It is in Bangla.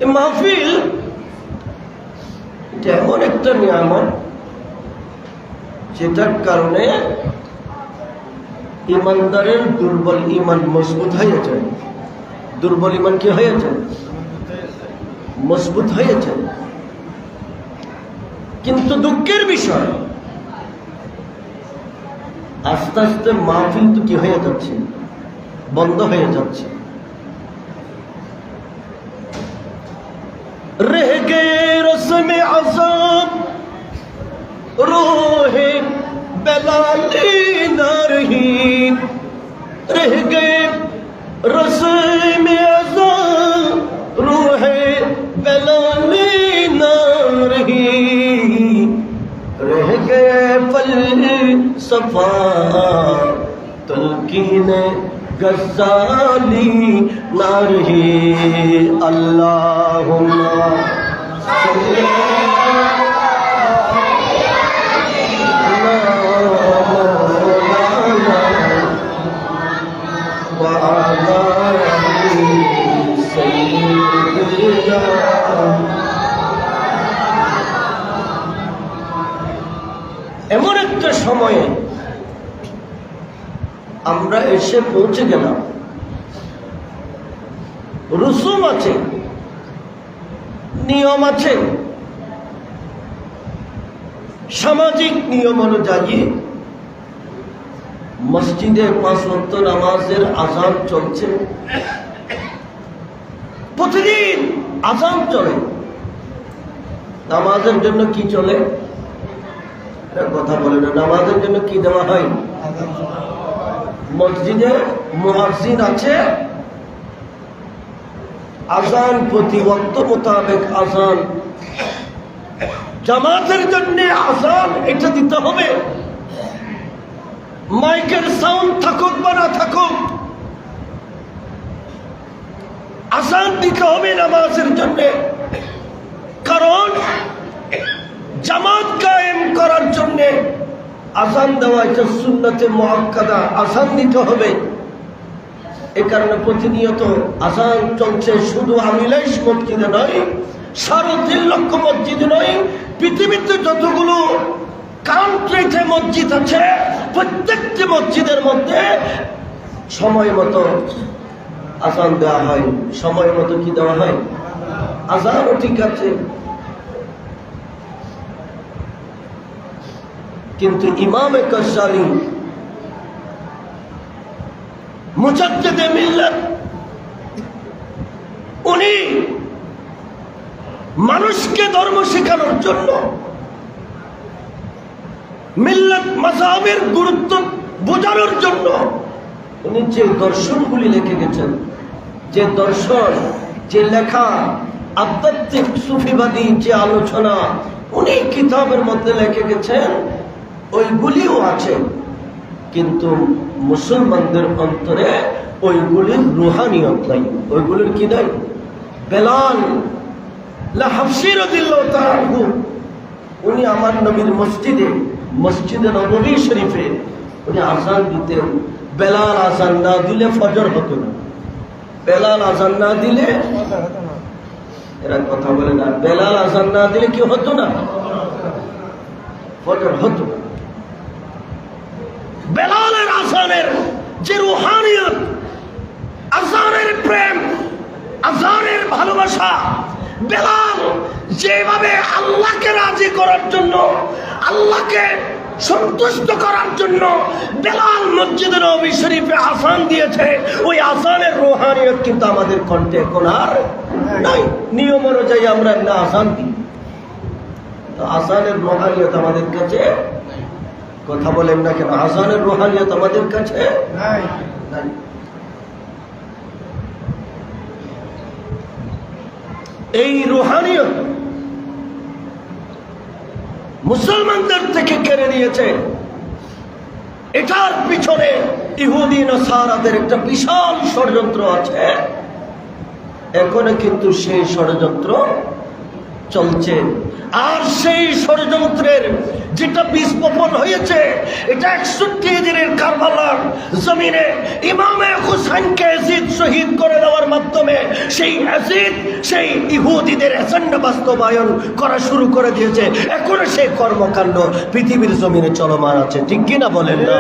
এই মাহফিল এটা এমন একটা নিয়ামত যেটার কারণে ইমানদারের দুর্বল ইমান মজবুত হয়ে যায়। দুর্বল ইমান কি হয়ে যায়? মজবুত হয়ে যায়। কিন্তু দুঃখের বিষয় আস্তে আস্তে মাহফিল তো কি হয়ে যাচ্ছে, বন্ধ হয়ে যাচ্ছে। रह गए रस्म अज़ाब रोहे बेलाली ना रही, रह गए रस्म अज़ाब रोहे बेलाली ना रही, रह गए फलसफा तलकीन गज़ाली ना रही। अल्लाहुम्मा सल्ली व अला सय्यिदिना। এমন একটা সময়ে আমরা এসে পৌঁছে গেলাম। রুসুম আছে, নিয়ম আছে, সামাজিক নিয়ম অনুযায়ী মসজিদে 5 ওয়াক্ত নামাজের আযান চলছে। প্রতিদিন আযান চলে। নামাজের জন্য কি চলে? কথা বলে না। নামাজের জন্য কি দেওয়া হয়? মসজিদে মুয়াজ্জিন আছে, আযান প্রতি ওয়াক্ত মোতাবেক আযান। জামাতের জন্য আযান এটা দিতে হবে। মাইকের সাউন্ড থাকুক বা না থাকুক, আযান দিতে হবে নামাজের জন্য। কারণ জামাত কায়েম করার জন্য আযান দেওয়া এটা সুন্নতে মুআক্কাদা, আযান দিতে হবে। এ কারণে প্রতিনিয়ত আযান চলছে। শুধু আমিলাইশ মসজিদে নয়, সাড়ে 3 লক্ষ মসজিদে নয়, পৃথিবীতে যতগুলো কান্ট্রিতে মসজিদ আছে প্রত্যেকটি মসজিদের মধ্যে সময় মতো আযান দেওয়া হয়। সময় মতো কি দেওয়া হয়? আযানও ঠিক আছে। কিন্তু ইমামে গজ্জালি মুজাদ্দিদে মিল্লাত, উনি মানুষকে ধর্ম শেখানোর জন্য, মিল্লাত মাযহাবের গুরুত্ব বোঝানোর জন্য উনি যে দর্শনগুলি লিখে গেছেন, যে দর্শন, যে লেখা, আধ্যাত্মিক সুফিবাদী যে আলোচনা উনি কিতাবের মধ্যে লিখে গেছেন, ওইগুলিও আছে। কিন্তু মুসলমানদের অন্তরে ওইগুলির রুহানিয়ত নাই। ওইগুলির কি নাই? বেলাল হাবশী রাদিয়াল্লাহু তাআলা আনহু, উনি আমার নবীর মসজিদে নববী শরীফে উনি আযান দিতেন। বেলাল আযান না দিলে ফজর হতো না। বেলাল আযান না দিলে, এরা কথা বলে না, বেলাল আযান না দিলে কি হতো না? ফজর হতো না। বেলালের আযানের যে রুহানিয়ত, আযানের প্রেম, আযানের ভালোবাসা, বেলাল যেভাবে আল্লাহকে রাজি করার জন্য, আল্লাহকে সন্তুষ্ট করার জন্য বেলাল মসজিদে নববী শরীফে আযান দিয়েছে, ওই আযানের রুহানিয়ত কিন্তু আমাদের কণ্ঠে এখন আর নাই। নিয়ম অনুযায়ী আমরা না আযান দিই, তো আযানের রুহানিয়ত আমাদের কাছে, কথা বলেন না কেন? আযানের রুহানিয়ত আমাদের কাছে নাই। এই রুহানিয়ত মুসলমানদের থেকে কেড়ে নিয়েছে। এটার পিছনে ইহুদি নাসারাদের একটা বিশাল ষড়যন্ত্র আছে। এখনো কিন্তু সেই ষড়যন্ত্র চলছে। আর সেই ষড়যন্ত্রের যেটা বীজ বপন হয়েছে, এটা 61 দিনের কারবালার জমিনে ইমামে হুসাইনকে ইয়াজিদ শহীদ করে দেওয়ার মাধ্যমে সেই ইয়াজিদ সেই ইহুদিদের এজেন্ডা বাস্তবায়ন করা শুরু করে দিয়েছে। এখনো সেই কর্মকাণ্ড পৃথিবীর জমিনে চলমান আছে, ঠিক কিনা বলেন না?